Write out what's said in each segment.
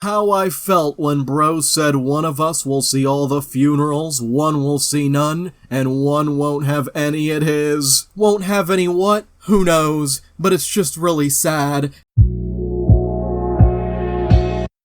How I felt when bro said one of us will see all the funerals, one will see none, and one won't have any at his. Won't have any what? Who knows, but it's just really sad.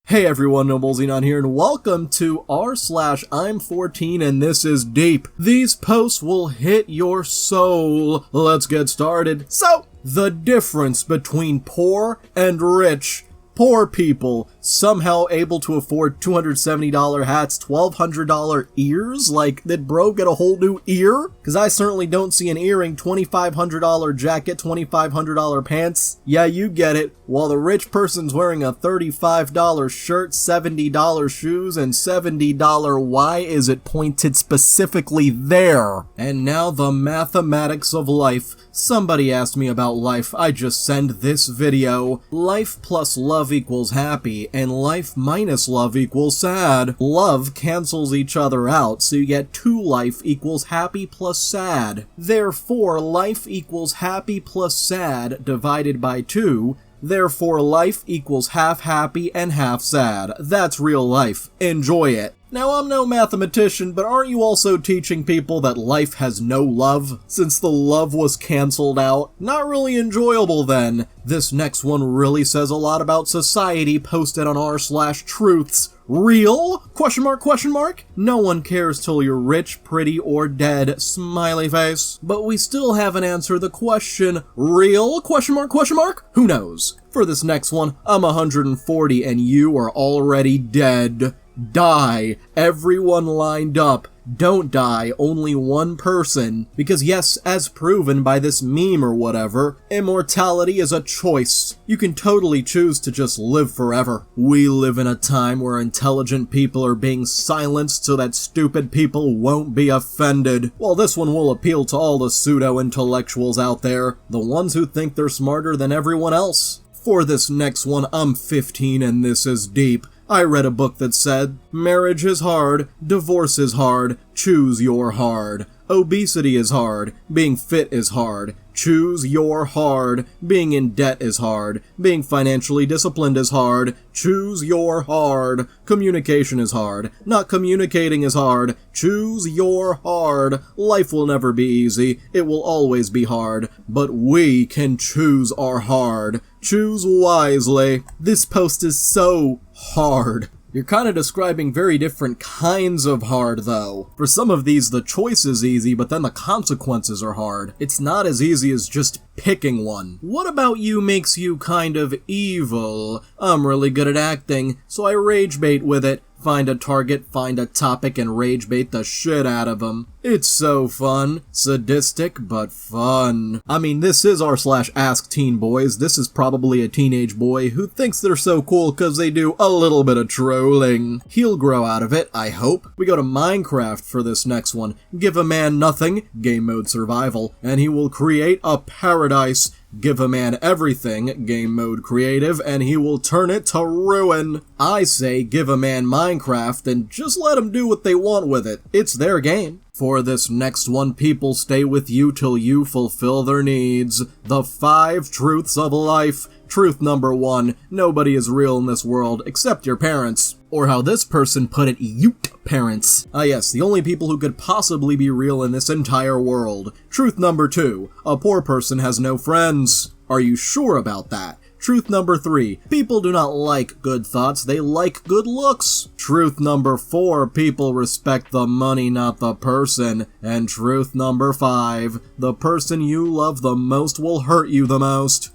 Hey everyone, Xenon here, and welcome to r/I'm 14 and this is Deep. These posts will hit your soul. Let's get started. So, the difference between poor and rich. Poor people, somehow able to afford $270 hats, $1,200 ears? Like, did bro get a whole new ear? Cause I certainly don't see an earring, $2,500 jacket, $2,500 pants. Yeah, you get it. While the rich person's wearing a $35 shirt, $70 shoes, and $70 why is it pointed specifically there? And now the mathematics of life. Somebody asked me about life, I just send this video. Life plus love equals happy, and life minus love equals sad. Love cancels each other out, so you get 2 life equals happy plus sad. Therefore, life equals happy plus sad divided by 2. Therefore, life equals half happy and half sad. That's real life. Enjoy it. Now, I'm no mathematician, but aren't you also teaching people that life has no love, since the love was cancelled out? Not really enjoyable then. This next one really says a lot about society, posted on r/truths. Real? Question mark? No one cares till you're rich, pretty, or dead, smiley face. But we still haven't answered the question, real? Question mark? Who knows? For this next one, I'm 140 and you are already dead. Die. Everyone lined up. Don't die, only one person. Because yes, as proven by this meme or whatever, immortality is a choice. You can totally choose to just live forever. We live in a time where intelligent people are being silenced so that stupid people won't be offended. Well, this one will appeal to all the pseudo-intellectuals out there, the ones who think they're smarter than everyone else. For this next one, I'm 15 and this is Deep. I read a book that said, marriage is hard, divorce is hard, choose your hard. Obesity is hard, being fit is hard, choose your hard. Being in debt is hard, being financially disciplined is hard, choose your hard. Communication is hard, not communicating is hard, choose your hard. Life will never be easy, it will always be hard, but we can choose our hard. Choose wisely. This post is so hard. You're kind of describing very different kinds of hard, though. For some of these, the choice is easy, but then the consequences are hard. It's not as easy as just picking one. What about you makes you kind of evil? I'm really good at acting, so I rage bait with it. Find a target, find a topic, and rage bait the shit out of them. It's so fun. Sadistic, but fun. I mean, this is r/Ask Teen Boys. This is probably a teenage boy who thinks they're so cool because they do a little bit of trolling. He'll grow out of it, I hope. We go to Minecraft for this next one. Give a man nothing, game mode survival, and he will create a paradise. Give a man everything, game mode creative, and he will turn it to ruin. I say give a man Minecraft and just let him do what they want with it. It's their game. For this next one, people stay with you till you fulfill their needs. The 5 truths of life. Truth number 1, nobody is real in this world except your parents. Or how this person put it, yoot parents. Ah yes, the only people who could possibly be real in this entire world. Truth number 2, a poor person has no friends. Are you sure about that? Truth number 3, people do not like good thoughts, they like good looks. Truth number 4, people respect the money, not the person. And truth number 5, the person you love the most will hurt you the most.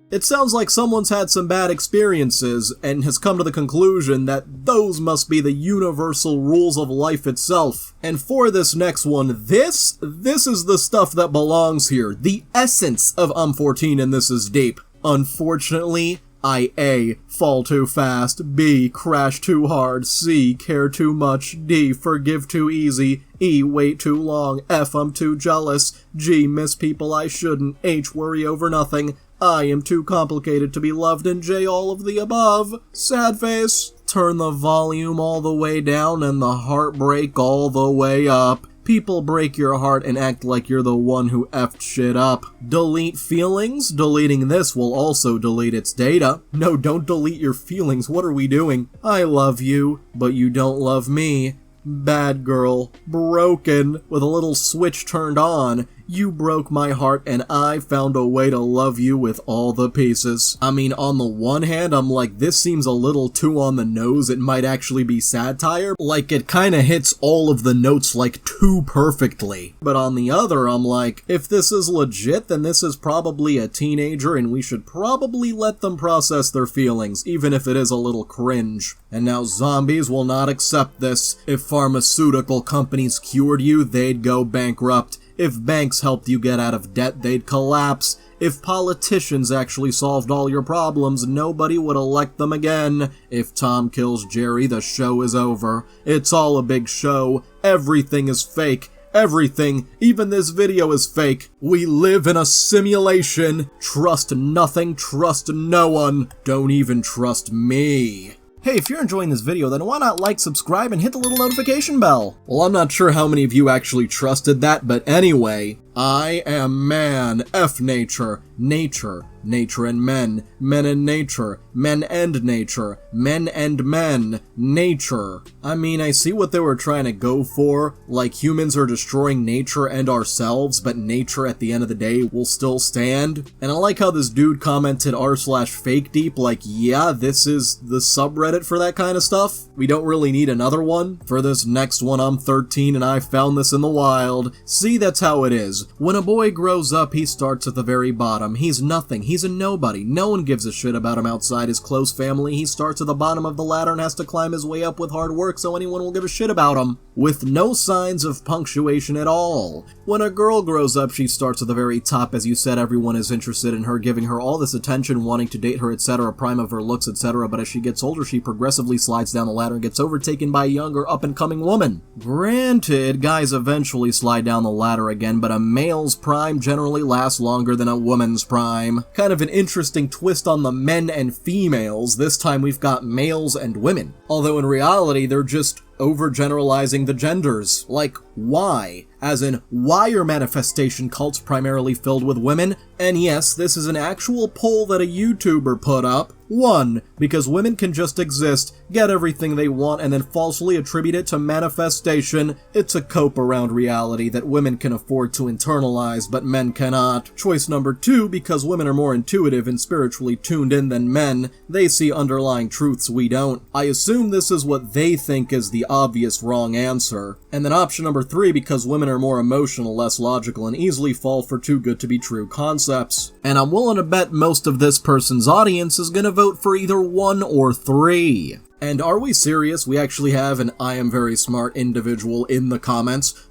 It sounds like someone's had some bad experiences and has come to the conclusion that those must be the universal rules of life itself. And for this next one, this is the stuff that belongs here. The essence of I'm 14 and this is Deep. Unfortunately, I A. Fall too fast, B. Crash too hard, C. Care too much, D. Forgive too easy, E. Wait too long, F. I'm too jealous, G. Miss people I shouldn't, H. Worry over nothing, I am too complicated to be loved, and J. All of the above. Sad face. Turn the volume all the way down and the heartbreak all the way up. People break your heart and act like you're the one who effed shit up. Delete feelings? Deleting this will also delete its data. No, don't delete your feelings. What are we doing? I love you, but you don't love me. Bad girl. Broken. With a little switch turned on. You broke my heart and I found a way to love you with all the pieces. I mean, on the one hand, I'm like, this seems a little too on the nose. It might actually be satire. Like, it kinda hits all of the notes like too perfectly. But on the other, I'm like, if this is legit, then this is probably a teenager and we should probably let them process their feelings, even if it is a little cringe. And now zombies will not accept this. If pharmaceutical companies cured you, they'd go bankrupt. If banks helped you get out of debt, they'd collapse. If politicians actually solved all your problems, nobody would elect them again. If Tom kills Jerry, the show is over. It's all a big show. Everything is fake. Everything, even this video, is fake. We live in a simulation. Trust nothing, trust no one. Don't even trust me. Hey, if you're enjoying this video, then why not like, subscribe, and hit the little notification bell? Well, I'm not sure how many of you actually trusted that, but anyway, I am man, F nature, nature, nature and men and nature, men and nature, men and men, nature. I mean, I see what they were trying to go for, like humans are destroying nature and ourselves, but nature at the end of the day will still stand. And I like how this dude commented r/fake deep, like, yeah, this is the subreddit for that kind of stuff. We don't really need another one. For this next one, I'm 13 and I found this in the wild. See, that's how it is. When a boy grows up, he starts at the very bottom. He's nothing. He's a nobody. No one gives a shit about him outside his close family. He starts at the bottom of the ladder and has to climb his way up with hard work so anyone will give a shit about him. With no signs of punctuation at all. When a girl grows up, she starts at the very top. As you said, everyone is interested in her, giving her all this attention, wanting to date her, etc., prime of her looks, etc., but as she gets older, she progressively slides down the ladder and gets overtaken by a younger, up-and-coming woman. Granted, guys eventually slide down the ladder again, but a male's prime generally lasts longer than a woman's prime. Kind of an interesting twist on the men and females. This time we've got males and women. Although in reality, they're just overgeneralizing the genders. Like, why? As in, why are manifestation cults primarily filled with women? And yes, this is an actual poll that a YouTuber put up. 1. Because women can just exist, get everything they want, and then falsely attribute it to manifestation. It's a cope around reality that women can afford to internalize, but men cannot. Choice number 2, because women are more intuitive and spiritually tuned in than men. They see underlying truths we don't. I assume this is what they think is the obvious wrong answer. And then option number 3, because women are more emotional, less logical, and easily fall for too good to be true concepts. And I'm willing to bet most of this person's audience is gonna vote for either 1 or 3. And are we serious? We actually have an I am very smart individual in the comments.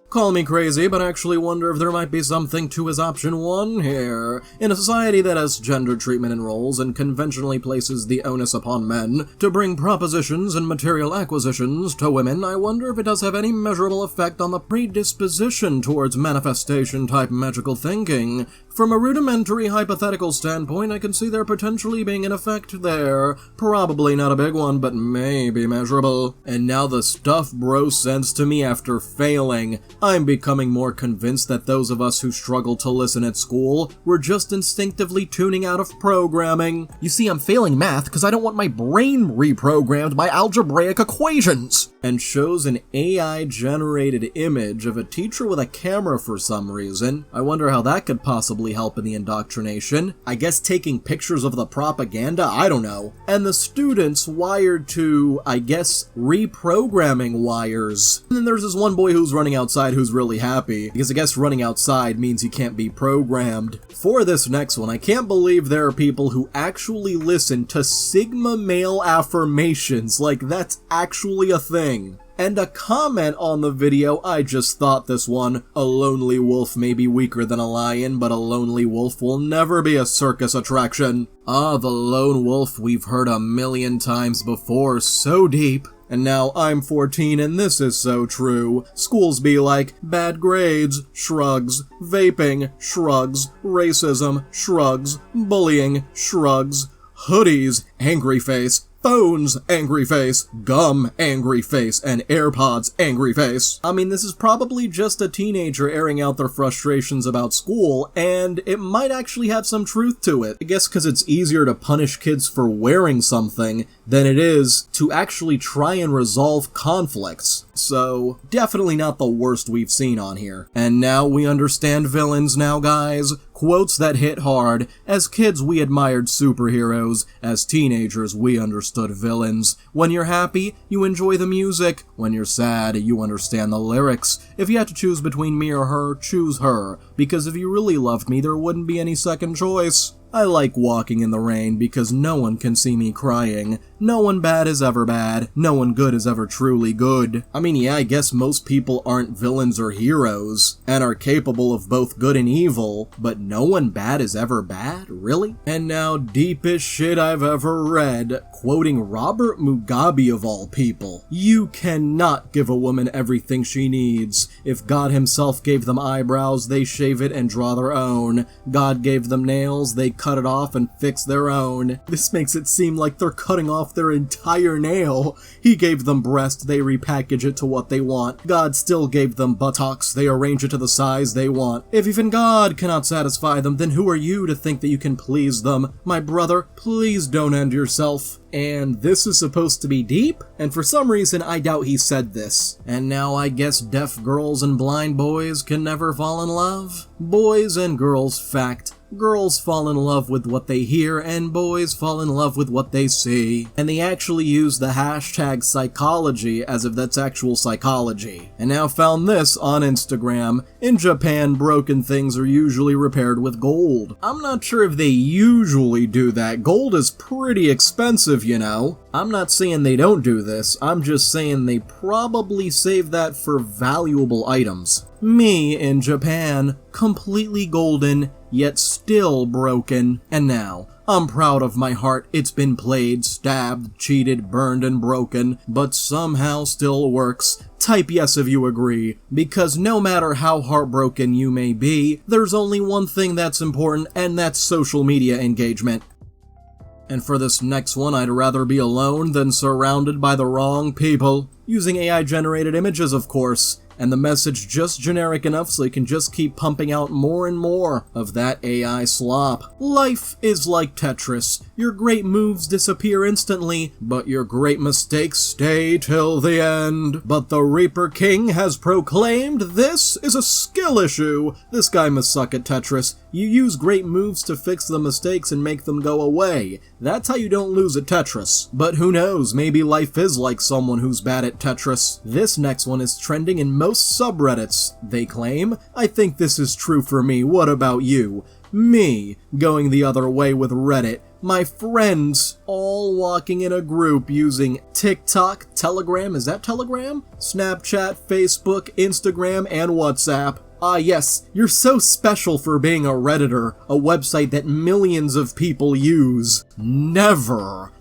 Call me crazy, but I actually wonder if there might be something to his option 1 here. In a society that has gender treatment and roles and conventionally places the onus upon men to bring propositions and material acquisitions to women, I wonder if it does have any measurable effect on the predisposition towards manifestation-type magical thinking. From a rudimentary hypothetical standpoint, I can see there potentially being an effect there. Probably not a big one, but maybe measurable. And now the stuff bro sends to me after failing. I'm becoming more convinced that those of us who struggle to listen at school were just instinctively tuning out of programming. You see, I'm failing math because I don't want my brain reprogrammed by algebraic equations. And shows an AI-generated image of a teacher with a camera for some reason. I wonder how that could possibly help in the indoctrination. I guess taking pictures of the propaganda? I don't know. And the students wired to, I guess, reprogramming wires. And then there's this one boy who's running outside who's really happy, because I guess running outside means you can't be programmed. For this next one, I can't believe there are people who actually listen to Sigma male affirmations. Like, that's actually a thing. And a comment on the video, I just thought this one. A lonely wolf may be weaker than a lion, but a lonely wolf will never be a circus attraction. Ah, the lone wolf we've heard a million times before, so deep. And now I'm 14 and this is so true. Schools be like, bad grades, shrugs, vaping, shrugs, racism, shrugs, bullying, shrugs, hoodies, angry face, phones, angry face, gum, angry face, and AirPods, angry face. I mean, this is probably just a teenager airing out their frustrations about school, and it might actually have some truth to it. I guess because it's easier to punish kids for wearing something than it is to actually try and resolve conflicts. So, definitely not the worst we've seen on here. And now we understand villains now, guys. Quotes that hit hard. As kids, we admired superheroes. As teenagers, we understood villains. When you're happy, you enjoy the music. When you're sad, you understand the lyrics. If you had to choose between me or her, choose her. Because if you really loved me, there wouldn't be any second choice. I like walking in the rain because no one can see me crying. No one bad is ever bad. No one good is ever truly good. I mean, yeah, I guess most people aren't villains or heroes, and are capable of both good and evil, but no one bad is ever bad? Really? And now, deepest shit I've ever read, quoting Robert Mugabe of all people. You cannot give a woman everything she needs. If God himself gave them eyebrows, they shave it and draw their own. God gave them nails, they cut it off and fix their own. This makes it seem like they're cutting off their entire nail. He gave them breast, they repackage it to what they want. God still gave them buttocks, they arrange it to the size they want. If even God cannot satisfy them, then who are you to think that you can please them? My brother, please don't end yourself. And this is supposed to be deep? And for some reason, I doubt he said this. And now I guess deaf girls and blind boys can never fall in love? Boys and girls fact. Girls fall in love with what they hear, and boys fall in love with what they see. And they actually use the hashtag psychology as if that's actual psychology. And now found this on Instagram. In Japan, broken things are usually repaired with gold. I'm not sure if they usually do that. Gold is pretty expensive, you know. I'm not saying they don't do this, I'm just saying they probably save that for valuable items. Me in Japan, completely golden, yet still broken. And now, I'm proud of my heart, it's been played, stabbed, cheated, burned, and broken, but somehow still works. Type yes if you agree, because no matter how heartbroken you may be, there's only one thing that's important, and that's social media engagement. And for this next one, I'd rather be alone than surrounded by the wrong people. Using AI-generated images, of course. And the message just generic enough so you can just keep pumping out more and more of that AI slop. Life is like Tetris. Your great moves disappear instantly, but your great mistakes stay till the end. But the Reaper King has proclaimed this is a skill issue. This guy must suck at Tetris. You use great moves to fix the mistakes and make them go away. That's how you don't lose at Tetris. But who knows, maybe life is like someone who's bad at Tetris. This next one is trending in most subreddits, they claim. I think this is true for me. What about you? Me, going the other way with Reddit. My friends, all walking in a group using TikTok, Telegram, is that Telegram? Snapchat, Facebook, Instagram, and WhatsApp. Ah yes, you're so special for being a Redditor, a website that millions of people use. Never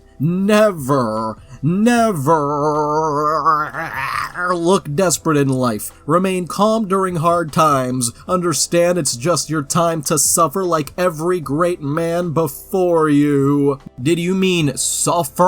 look desperate in life. Remain calm during hard times. Understand it's just your time to suffer like every great man before you. Did you mean suffer?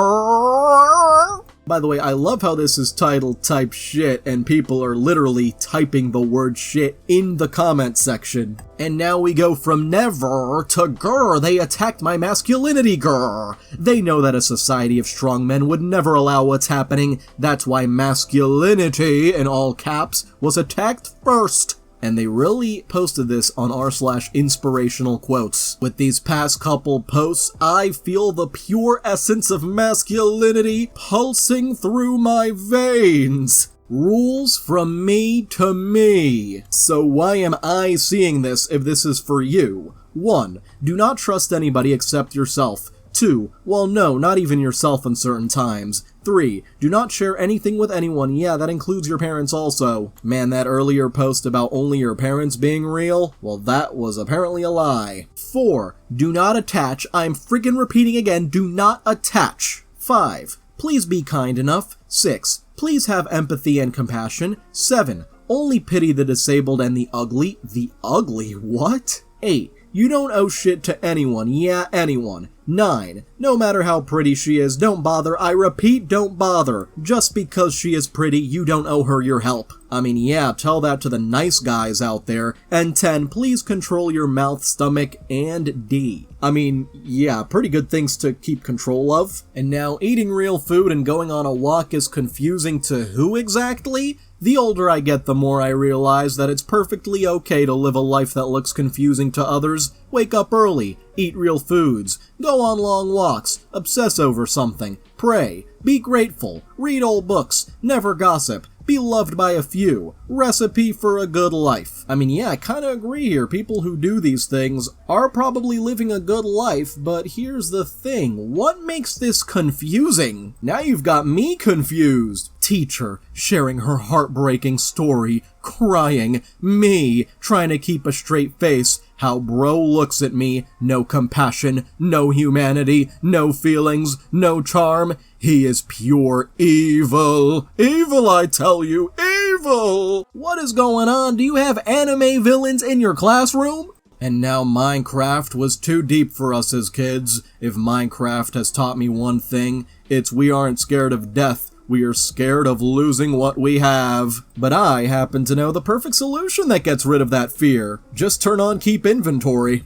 By the way, I love how this is titled Type Shit, and people are literally typing the word shit in the comment section. And now we go from never to grr, they attacked my masculinity, grr. They know that a society of strong men would never allow what's happening. That's why masculinity, in all caps, was attacked first. And they really posted this on r/inspirational quotes. With these past couple posts, I feel the pure essence of masculinity pulsing through my veins. Rules from me to me. So why am I seeing this if this is for you? 1. Do not trust anybody except yourself. 2. Well, no, not even yourself in certain times. 3. Do not share anything with anyone. Yeah, that includes your parents also. Man, that earlier post about only your parents being real? Well, that was apparently a lie. 4. Do not attach. I'm freaking repeating again, do not attach. 5. Please be kind enough. 6. Please have empathy and compassion. 7. Only pity the disabled and the ugly. The ugly? What? 8. You don't owe shit to anyone. Yeah, anyone. 9. No matter how pretty she is, don't bother. I repeat, don't bother. Just because she is pretty, you don't owe her your help. I mean, yeah, tell that to the nice guys out there. And 10, please control your mouth, stomach, and D. I mean, yeah, pretty good things to keep control of. And now, eating real food and going on a walk is confusing to who exactly? The older I get, the more I realize that it's perfectly okay to live a life that looks confusing to others. Wake up early, eat real foods, go on long walks, obsess over something, pray, be grateful, read old books, never gossip, be loved by a few. Recipe for a good life. I mean, yeah, I kinda agree here. People who do these things are probably living a good life, but here's the thing. What makes this confusing? Now you've got me confused. Teacher, sharing her heartbreaking story, crying, me, trying to keep a straight face, how bro looks at me, no compassion, no humanity, no feelings, no charm. He is pure evil. Evil, I tell you, evil! What is going on? Do you have anime villains in your classroom? And now Minecraft was too deep for us as kids. If Minecraft has taught me one thing, it's we aren't scared of death. We are scared of losing what we have. But I happen to know the perfect solution that gets rid of that fear. Just turn on Keep Inventory.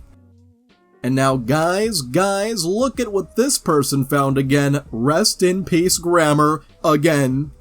And now guys, look at what this person found again. Rest in peace, grammar. Again?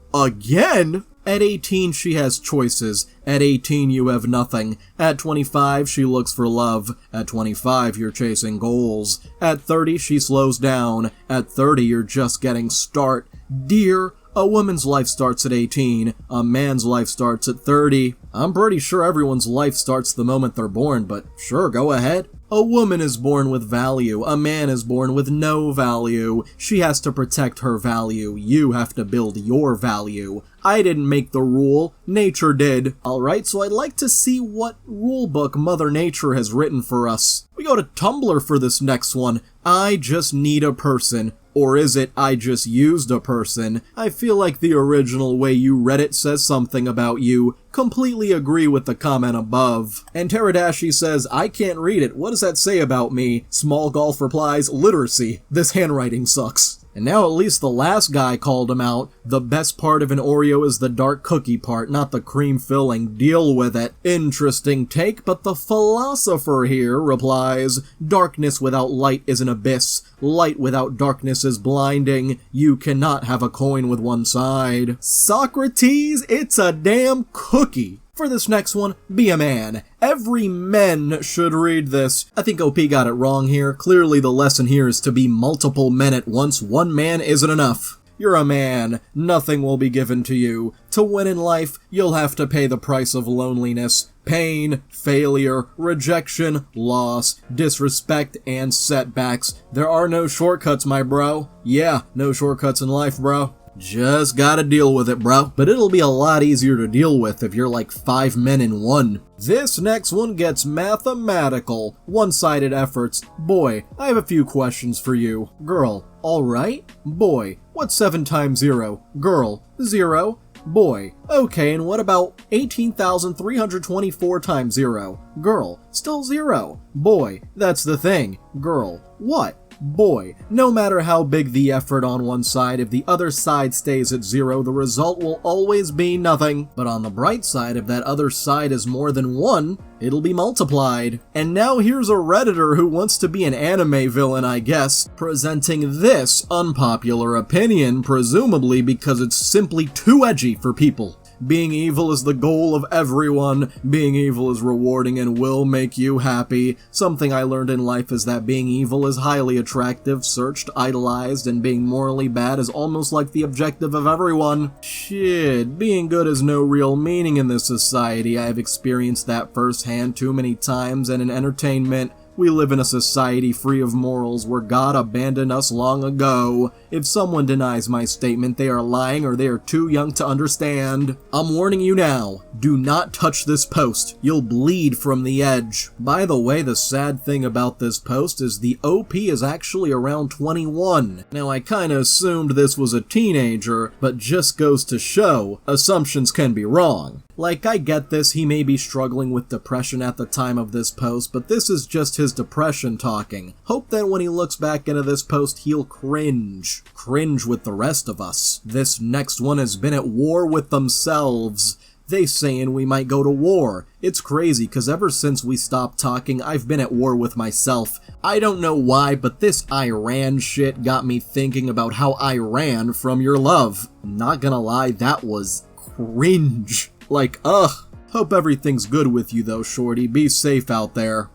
At 18, she has choices. At 18, you have nothing. At 25, she looks for love. At 25, you're chasing goals. At 30, she slows down. At 30, you're just getting start. Dear, a woman's life starts at 18. A man's life starts at 30. I'm pretty sure everyone's life starts the moment they're born, but sure, go ahead. A woman is born with value. A man is born with no value. She has to protect her value. You have to build your value. I didn't make the rule. Nature did. Alright, so I'd like to see what rulebook Mother Nature has written for us. We go to Tumblr for this next one. I just need a person. Or is it, I just used a person? I feel like the original way you read it says something about you. Completely agree with the comment above. And Teradashi says, I can't read it. What does that say about me? Small Golf replies, literacy. This handwriting sucks. And now at least the last guy called him out. The best part of an Oreo is the dark cookie part, not the cream filling. Deal with it. Interesting take, but the philosopher here replies, darkness without light is an abyss. Light without darkness is blinding. You cannot have a coin with one side. Socrates, it's a damn cookie. For this next one, be a man. Every man should read this. I think OP got it wrong here. Clearly the lesson here is to be multiple men at once. One man isn't enough. You're a man. Nothing will be given to you. To win in life, you'll have to pay the price of loneliness, pain, failure, rejection, loss, disrespect, and setbacks. There are no shortcuts, my bro. Yeah, no shortcuts in life, bro. Just gotta deal with it, bro. But it'll be a lot easier to deal with if you're like 5 men in one. This next one gets mathematical. One-sided efforts. Boy, I have a few questions for you. Girl, alright? Boy, what's 7 times 0? Girl, 0. Boy, okay, and what about 18,324 times 0? Girl, still 0. Boy, that's the thing. Girl, what? Boy, no matter how big the effort on one side, if the other side stays at 0, the result will always be nothing. But on the bright side, if that other side is more than 1, it'll be multiplied. And now here's a Redditor who wants to be an anime villain, I guess, presenting this unpopular opinion, presumably because it's simply too edgy for people. Being evil is the goal of everyone. Being evil is rewarding and will make you happy. Something I learned in life is that being evil is highly attractive, searched, idolized, and being morally bad is almost like the objective of everyone. Shit, being good has no real meaning in this society. I have experienced that firsthand too many times, and in entertainment, we live in a society free of morals where God abandoned us long ago. If someone denies my statement, they are lying or they are too young to understand. I'm warning you now, do not touch this post. You'll bleed from the edge. By the way, the sad thing about this post is the OP is actually around 21. Now, I kinda assumed this was a teenager, but just goes to show, assumptions can be wrong. Like, I get this, he may be struggling with depression at the time of this post, but this is just his depression talking. Hope that when he looks back into this post, he'll cringe. Cringe with the rest of us. This next one has been at war with themselves. They saying we might go to war. It's crazy, cause ever since we stopped talking, I've been at war with myself. I don't know why, but this Iran shit got me thinking about how I ran from your love. Not gonna lie, that was cringe. Like, ugh. Hope everything's good with you though, shorty. Be safe out there.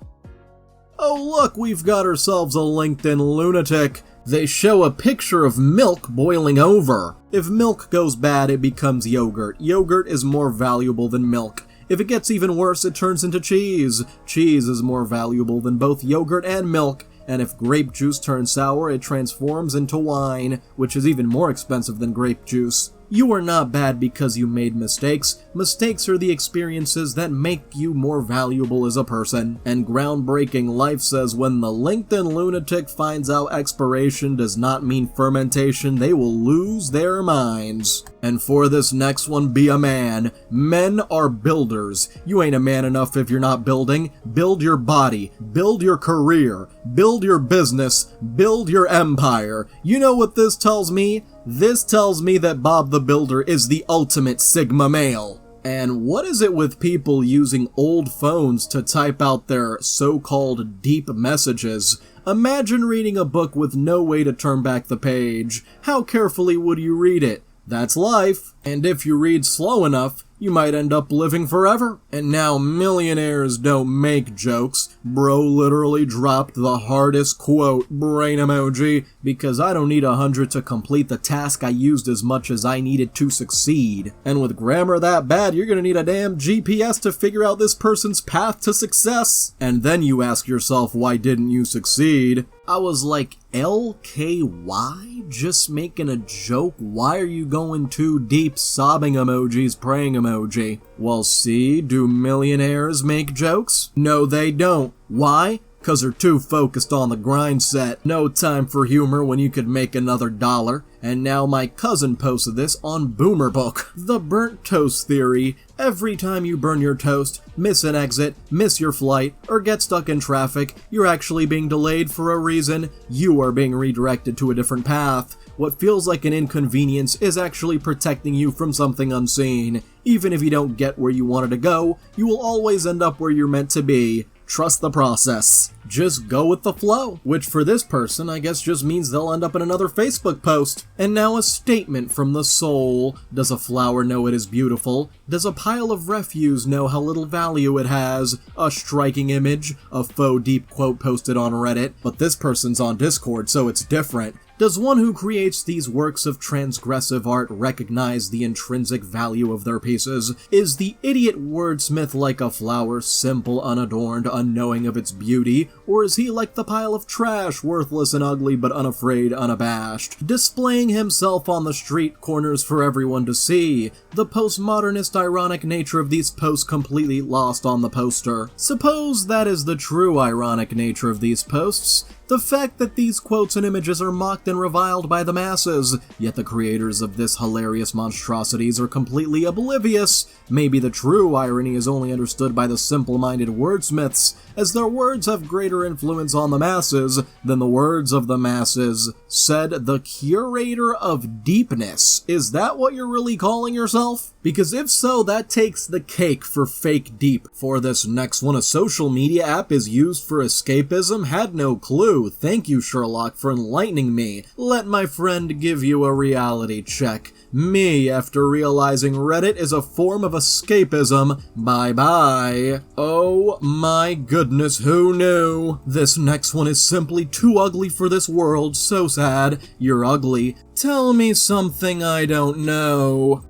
Oh look, we've got ourselves a LinkedIn lunatic. They show a picture of milk boiling over. If milk goes bad, it becomes yogurt. Yogurt is more valuable than milk. If it gets even worse, it turns into cheese. Cheese is more valuable than both yogurt and milk. And if grape juice turns sour, it transforms into wine, which is even more expensive than grape juice. You are not bad because you made mistakes. Mistakes are the experiences that make you more valuable as a person. And Groundbreaking Life says when the LinkedIn lunatic finds out expiration does not mean fermentation, they will lose their minds. And for this next one, be a man. Men are builders. You ain't a man enough if you're not building. Build your body. Build your career. Build your business. Build your empire. You know what this tells me? This tells me that Bob the Builder is the ultimate Sigma male. And what is it with people using old phones to type out their so-called deep messages? Imagine reading a book with no way to turn back the page. How carefully would you read it? That's life. And if you read slow enough, you might end up living forever. And now millionaires don't make jokes. Bro literally dropped the hardest quote brain emoji because I don't need 100 to complete the task I used as much as I needed to succeed. And with grammar that bad, you're gonna need a damn GPS to figure out this person's path to success. And then you ask yourself, why didn't you succeed? I was like, LKY? Just making a joke? Why are you going too deep? Sobbing emojis, praying emoji. Well, see, do millionaires make jokes? No, they don't. Why? Cause they're too focused on the grind set. No time for humor when you could make another $1. And now my cousin posted this on Boomer Book. The burnt toast theory. Every time you burn your toast, miss an exit, miss your flight, or get stuck in traffic, you're actually being delayed for a reason. You are being redirected to a different path. What feels like an inconvenience is actually protecting you from something unseen. Even if you don't get where you wanted to go, you will always end up where you're meant to be. Trust the process. Just go with the flow. Which for this person, I guess just means they'll end up in another Facebook post. And now a statement from the soul. Does a flower know it is beautiful? Does a pile of refuse know how little value it has? A striking image. A faux deep quote posted on Reddit. But this person's on Discord, so it's different. Does one who creates these works of transgressive art recognize the intrinsic value of their pieces? Is the idiot wordsmith like a flower, simple, unadorned, unknowing of its beauty? Or is he like the pile of trash, worthless and ugly but unafraid, unabashed, displaying himself on the street corners for everyone to see? The postmodernist ironic nature of these posts completely lost on the poster. Suppose that is the true ironic nature of these posts. The fact that these quotes and images are mocked and reviled by the masses, yet the creators of this hilarious monstrosities are completely oblivious. Maybe the true irony is only understood by the simple-minded wordsmiths, as their words have greater influence on the masses than the words of the masses. Said the Curator of Deepness. Is that what you're really calling yourself? Because if so, that takes the cake for fake deep. For this next one, a social media app is used for escapism? Had no clue. Thank you, Sherlock, for enlightening me. Let my friend give you a reality check. Me, after realizing Reddit is a form of escapism, bye-bye. Oh my goodness, who knew? This next one is simply too ugly for this world, so sad. You're ugly. Tell me something I don't know.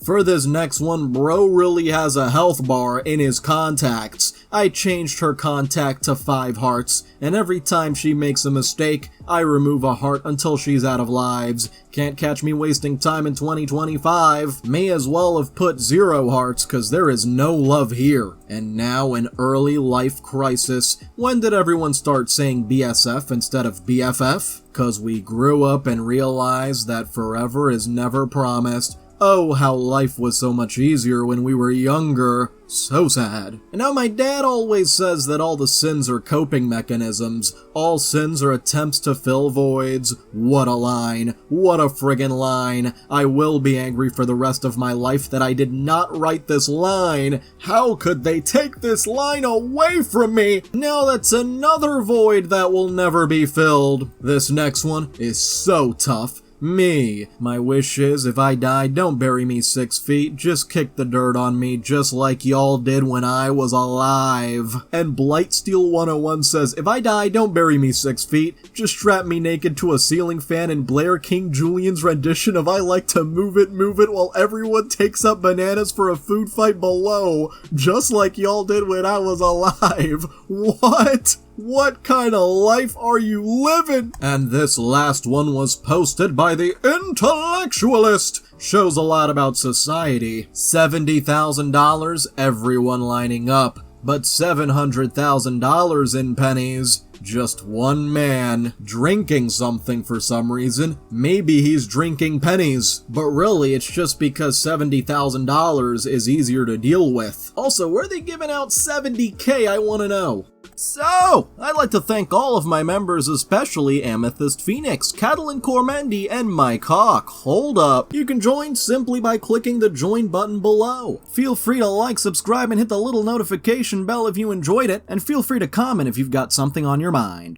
For this next one, bro really has a health bar in his contacts. I changed her contact to 5 hearts, and every time she makes a mistake, I remove a heart until she's out of lives. Can't catch me wasting time in 2025. May as well have put 0 hearts, cause there is no love here. And now an early life crisis. When did everyone start saying BSF instead of BFF? Cause we grew up and realized that forever is never promised. Oh, how life was so much easier when we were younger. So sad. And now my dad always says that all the sins are coping mechanisms. All sins are attempts to fill voids. What a line. What a friggin' line. I will be angry for the rest of my life that I did not write this line. How could they take this line away from me? Now that's another void that will never be filled. This next one is so tough. Me. My wish is, if I die, don't bury me 6 feet, just kick the dirt on me just like y'all did when I was alive. And Blightsteel 101 says, if I die, don't bury me 6 feet, just strap me naked to a ceiling fan and blare King Julian's rendition of I like to move it while everyone takes up bananas for a food fight below, just like y'all did when I was alive. What? What kind of life are you living? And this last one was posted by the Intellectualist. Shows a lot about society. $70,000, everyone lining up. But $700,000 in pennies. Just one man drinking something for some reason. Maybe he's drinking pennies. But really, it's just because $70,000 is easier to deal with. Also, where are they giving out $70K, I want to know. So, I'd like to thank all of my members, especially Amethyst Phoenix, Catalin Cormendi, and Mike Hawk. Hold up. You can join simply by clicking the join button below. Feel free to like, subscribe, and hit the little notification bell if you enjoyed it, and feel free to comment if you've got something on your mind.